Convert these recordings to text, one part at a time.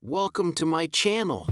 Welcome to my channel.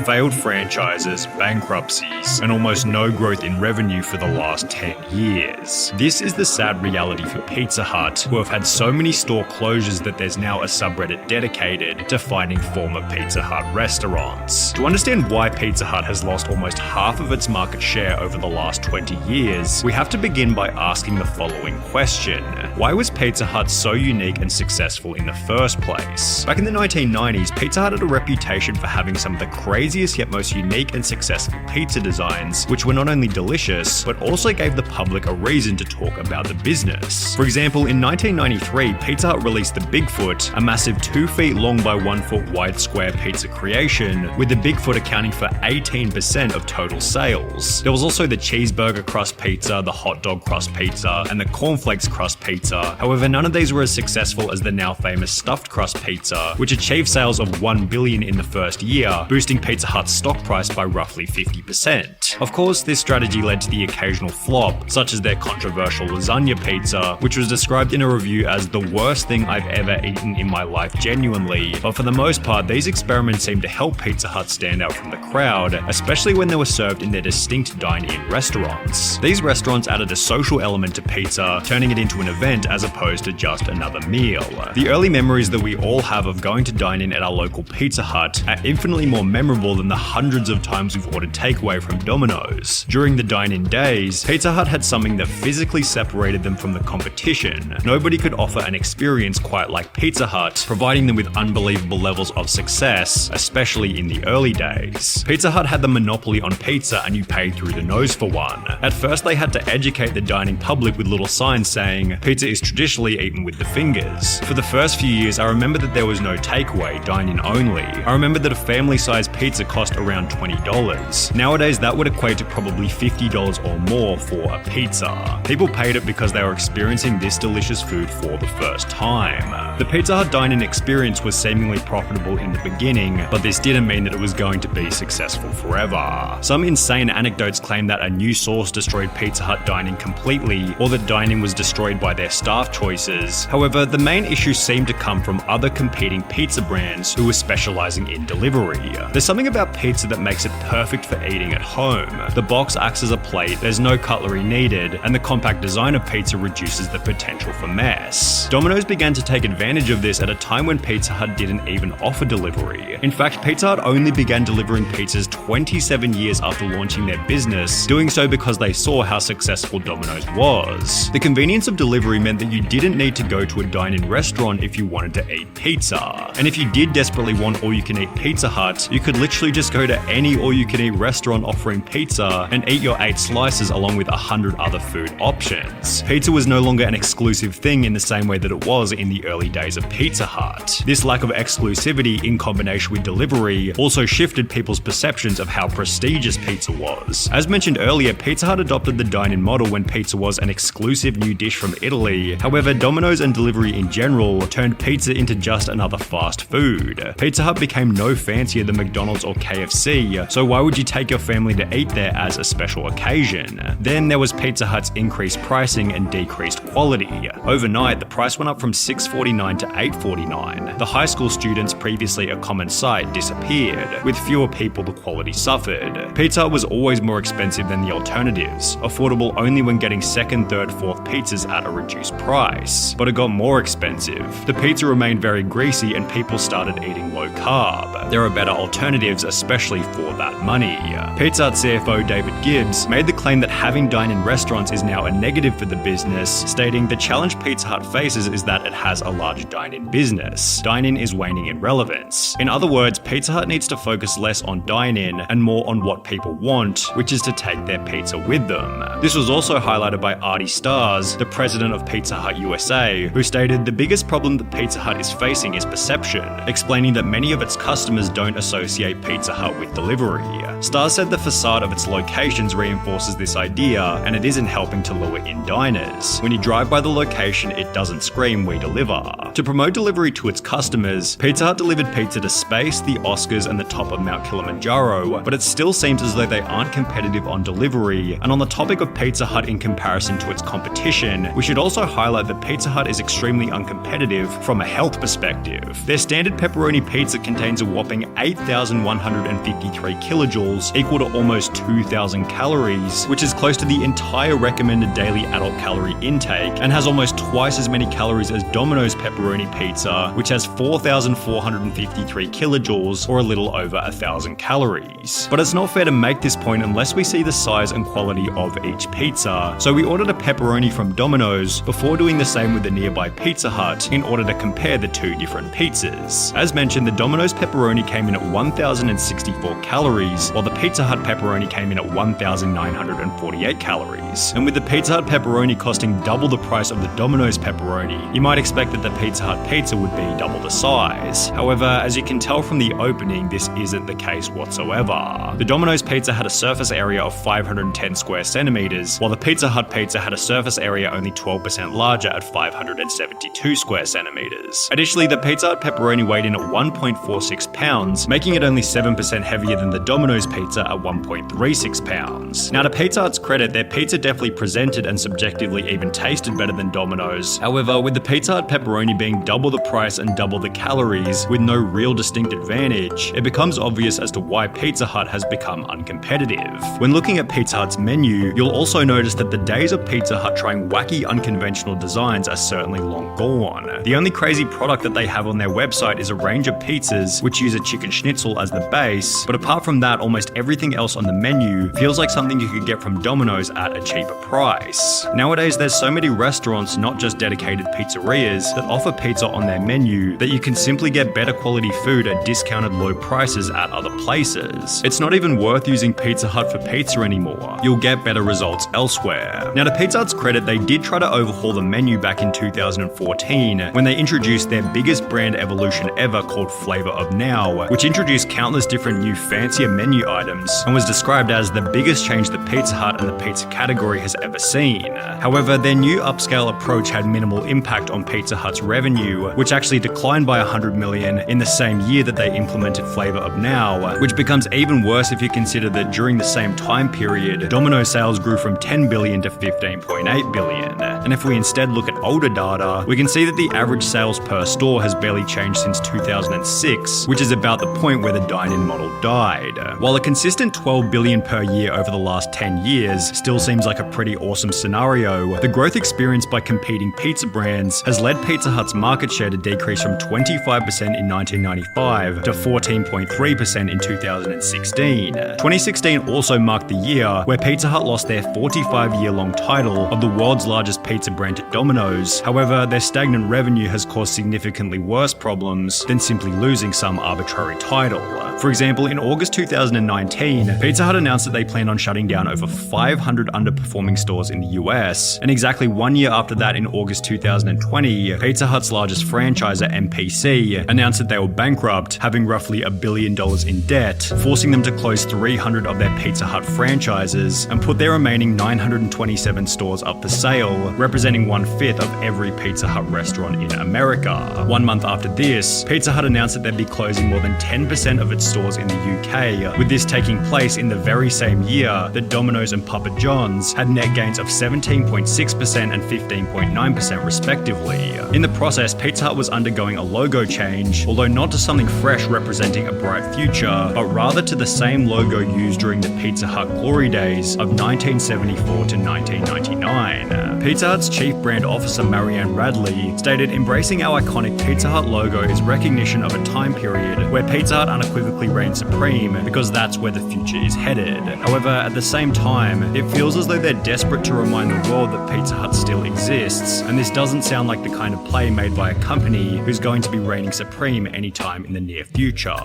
Failed franchises, bankruptcies, and almost no growth in revenue for the last 10 years. This is the sad reality for Pizza Hut, who have had so many store closures that there's now a subreddit dedicated to finding former Pizza Hut restaurants. To understand why Pizza Hut has lost almost half of its market share over the last 20 years, we have to begin by asking the following question. Why was Pizza Hut so unique and successful in the first place? Back in the 1990s, Pizza Hut had a reputation for having some of the craziest yet most unique and successful pizza designs, which were not only delicious, but also gave the public a reason to talk about the business. For example, in 1993, Pizza Hut released the Bigfoot, a massive 2 feet long by 1 foot wide square pizza creation, with the Bigfoot accounting for 18% of total sales. There was also the cheeseburger crust pizza, the hot dog crust pizza, and the cornflakes crust pizza. However, none of these were as successful as the now famous stuffed crust pizza, which achieved sales of $1 billion in the first year, boosting Pizza Hut's stock price by roughly 50%. Of course, this strategy led to the occasional flop, such as their controversial lasagna pizza, which was described in a review as the worst thing I've ever eaten in my life genuinely, but for the most part, these experiments seemed to help Pizza Hut stand out from the crowd, especially when they were served in their distinct dine-in restaurants. These restaurants added a social element to pizza, turning it into an event as opposed to just another meal. The early memories that we all have of going to dine in at our local Pizza Hut are infinitely more memorable than the hundreds of times we've ordered takeaway from Domino's. During the dine-in days, Pizza Hut had something that physically separated them from the competition. Nobody could offer an experience quite like Pizza Hut, providing them with unbelievable levels of success, especially in the early days. Pizza Hut had the monopoly on pizza and you paid through the nose for one. At first, they had to educate the dining public with little signs saying, "Pizza is traditionally eaten with the fingers." For the first few years, I remember that there was no takeaway, dine-in only. I remember that a family-sized pizza cost around $20. Nowadays, that would equate to probably $50 or more for a pizza. People paid it because they were experiencing this delicious food for the first time. The Pizza Hut dine-in experience was seemingly profitable in the beginning, but this didn't mean that it was going to be successful forever. Some insane anecdotes claim that a new source destroyed Pizza Hut dine-in completely, or that dine-in was destroyed by their staff choices. However, the main issue seemed to come from other competing pizza brands who were specializing in delivery. There's something about pizza that makes it perfect for eating at home. The box acts as a plate, there's no cutlery needed, and the compact design of pizza reduces the potential for mess. Domino's began to take advantage of this at a time when Pizza Hut didn't even offer delivery. In fact, Pizza Hut only began delivering pizzas 27 years after launching their business, doing so because they saw how successful Domino's was. The convenience of delivery meant that you didn't need to go to a dine-in restaurant if you wanted to eat pizza. And if you did desperately want all-you-can-eat Pizza Hut, you could literally just go to any all-you-can-eat restaurant offering pizza and eat your 8 slices along with 100 other food options. Pizza was no longer an exclusive thing in the same way that it was in the early days of Pizza Hut. This lack of exclusivity in combination with delivery also shifted people's perceptions of how prestigious pizza was. As mentioned earlier, Pizza Hut adopted the dine-in model when pizza was an exclusive new dish from Italy. However, Domino's and delivery in general turned pizza into just another fast food. Pizza Hut became no fancier than McDonald's or KFC, so why would you take your family to eat there as a special occasion? Then there was Pizza Hut's increased pricing and decreased quality. Overnight, the price went up from $6.49 to $8.49. The high school students previously a common sight disappeared. With fewer people, the quality suffered. Pizza Hut was always more expensive than the alternatives, affordable only when getting second, third, fourth pizzas at a reduced price. But it got more expensive. The pizza remained very greasy and people started eating low carb. There are better alternatives, especially for that money. Pizza Hut CFO David Gibbs made the claim that having dine-in restaurants is now a negative for the business, stating the challenge Pizza Hut faces is that it has a large dine-in business. Dine-in is waning in relevance. In other words, Pizza Hut needs to focus less on dine-in and more on what people want, which is to take their pizza with them. This was also highlighted by Artie Stars, the president of Pizza Hut USA, who stated the biggest problem that Pizza Hut is facing is perception, explaining that many of its customers don't associate Pizza Hut with delivery. Star said the facade of its locations reinforces this idea, and it isn't helping to lure in diners. When you drive by the location, it doesn't scream "we deliver." To promote delivery to its customers, Pizza Hut delivered pizza to space, the Oscars, and the top of Mount Kilimanjaro, but it still seems as though they aren't competitive on delivery. And on the topic of Pizza Hut in comparison to its competition, we should also highlight that Pizza Hut is extremely uncompetitive from a health perspective. Their standard pepperoni pizza contains a whopping 8,153 kilojoules, equal to almost 2,000 calories, which is close to the entire recommended daily adult calorie intake, and has almost twice as many calories as Domino's pepperoni pizza, which has 4,453 kilojoules, or a little over 1,000 calories. But it's not fair to make this point unless we see the size and quality of each pizza, so we ordered a pepperoni from Domino's before doing the same with the nearby Pizza Hut in order to compare the two different pizzas. As mentioned, the Domino's pepperoni came in at 1,064 calories, while the Pizza Hut pepperoni came in at 1,948 calories. And with the Pizza Hut pepperoni costing double the price of the Domino's pepperoni, you might expect that the Pizza Hut pizza would be double the size. However, as you can tell from the opening, this isn't the case whatsoever. The Domino's pizza had a surface area of 510 square centimeters, while the Pizza Hut pizza had a surface area only 12% larger at 572 square centimeters. Additionally, the Pizza Hut pepperoni weighed in at 1.46 pounds, making it only 7% heavier than the Domino's pizza at 1.36 pounds. Now, to Pizza Hut's credit, their pizza definitely presented and subjectively even tasted better than Domino's. However, with the Pizza Hut pepperoni being double the price and double the calories with no real distinct advantage, it becomes obvious as to why Pizza Hut has become uncompetitive. When looking at Pizza Hut's menu, you'll also notice that the days of Pizza Hut trying wacky, unconventional designs are certainly long gone. The only crazy product that they have on their website is a range of pizzas which use a chicken schnitzel as the base, but apart from that, almost everything else on the menu feels like something you could get from Domino's at a cheaper price. Nowadays, there's so many restaurants, not just dedicated pizzerias, that offer pizza on their menu that you can simply get better quality food at discounted low prices at other places. It's not even worth using Pizza Hut for pizza anymore. You'll get better results elsewhere. Now, to Pizza Hut's credit, they did try to overhaul the menu back in 2014 when they introduced their biggest brand evolution ever called Flavor of Now, which introduced countless different new fancier menu items and was described as the biggest change that Pizza Hut and the pizza category has ever seen. However, their new upscale approach had minimal impact on Pizza Hut's revenue, which actually declined by $100 million in the same year that they implemented Flavor of Now, which becomes even worse if you consider that during the same time period, Domino's sales grew from $10 billion to $15.8 billion. And if we instead look at older data, we can see that the average sales per store has barely changed since 2006, which is about the point where the Dine In model died. While a consistent $12 billion per year over the last 10 years still seems like a pretty awesome scenario, the growth experienced by competing pizza brands has led Pizza Hut's market share to decrease from 25% in 1995 to 14.3% in 2016. 2016 also marked the year where Pizza Hut lost their 45-year-long title of the world's largest pizza brand to Domino's. However, their stagnant revenue has caused significantly worse problems than simply losing some arbitrary title. For example, in August 2019, Pizza Hut announced that they plan on shutting down over 500 underperforming stores in the US, and exactly 1 year after that, in August 2020, Pizza Hut's largest franchisor, MPC, announced that they were bankrupt, having roughly $1 billion in debt, forcing them to close 300 of their Pizza Hut franchises and put their remaining 927 stores up for sale, representing 1/5 of every Pizza Hut restaurant in America. 1 month after this, Pizza Hut announced that they'd be closing more than 10% of its stores in the UK, with this taking place in the very same year that Domino's and Papa John's had net gains of 17.6% and 15.9% respectively. In the process, Pizza Hut was undergoing a logo change, although not to something fresh representing a bright future, but rather to the same logo used during the Pizza Hut glory days of 1974 to 1999. Pizza Hut's chief brand officer Marianne Radley stated, "Embracing our iconic Pizza Hut logo is recognition of a time period where Pizza Hut unequivocally reigns supreme, because that's where the future is headed. However, at the same time, it feels as though they're desperate to remind the world that Pizza Hut still exists, and this doesn't sound like the kind of play made by a company who's going to be reigning supreme anytime in the near future."